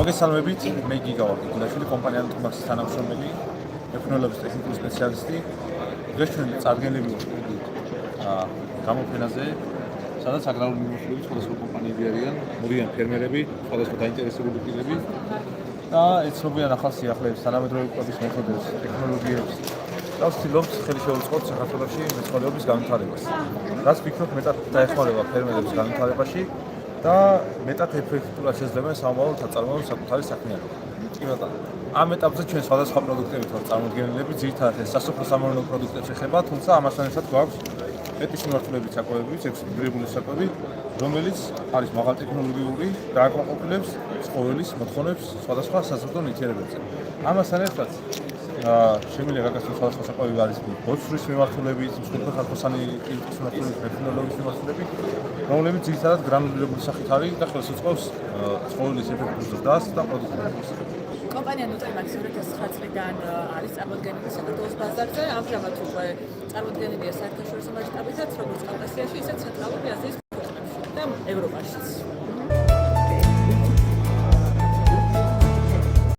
მოგესალმებით, მე გიგა ვარ გიგლაშვილი, კომპანია Antomax-ის თანამშრომელი, მექნიურობის ტექნიკური სპეციალისტი. დღეს ჩვენ წარდგენილი ვართ გამოფენაზე, სადაც აგრარული მიმოხილვები სხვადასხვა კომპანიები არიან, მოდიან ფერმერები, სხვადასხვა დაინტერესებული პირები და ეცნობიან ახალ სიახლეებს, თანამედროვე კვების მეთოდებს, ტექნოლოგიებს. და ვცდილობთ ხელი შევუწყოთ საქართველოში მეცხოველეობის განვითარებას. რაც ვფიქრობ, მეტად დაეხმარება ფერმერების განვითარებაში და მეტად ეფექტურად შეძლებენ სამომავლოდ აწარმოებენ საკუთარი საქმიანობა. კი ბატონო. ამ ეტაპზე ჩვენ სხვადასხვა პროდუქტებით ვართ წარმოდგენილები, ძირითადად ეს სასოფლო-სამეურნეო პროდუქტებს ეხება, თუმცა ამასთან ერთად გვაქვს პეტის მიმართულებით საკვებიც, ექსპერიმენტული საკვები, რომელიც არის მაღალტექნოლოგიური და აკმაყოფილებს ცხოველის მოთხოვნებს სხვადასხვა საზრდო ნივთიერებებზე. ამასთან ერთად შემიძლია გაგაცნოთ სხვადასხვა საკვები არის ბოთლის მიმართულებით, მსხვილფეხა-რქოსანი კილტის მიმართულებით, ტექნოლოგიის მიმართულებით, რომლებიც ძირითადად გრანულირებული სახით არის და ხელს უწყობს ცხოველის ეფექტურ ზრდას და პროდუქტებს. კომპანია Antomax 2009 წლიდან არის წარმოდგენილი საქართველოს ბაზარზე. ამჟამად უკვე წარმოდგენილია საერთაშორისო მასშტაბითაც, როგორც კავკასიაში, ისე ცენტრალური აზიის ქვეყნებში და ევროპაშიც.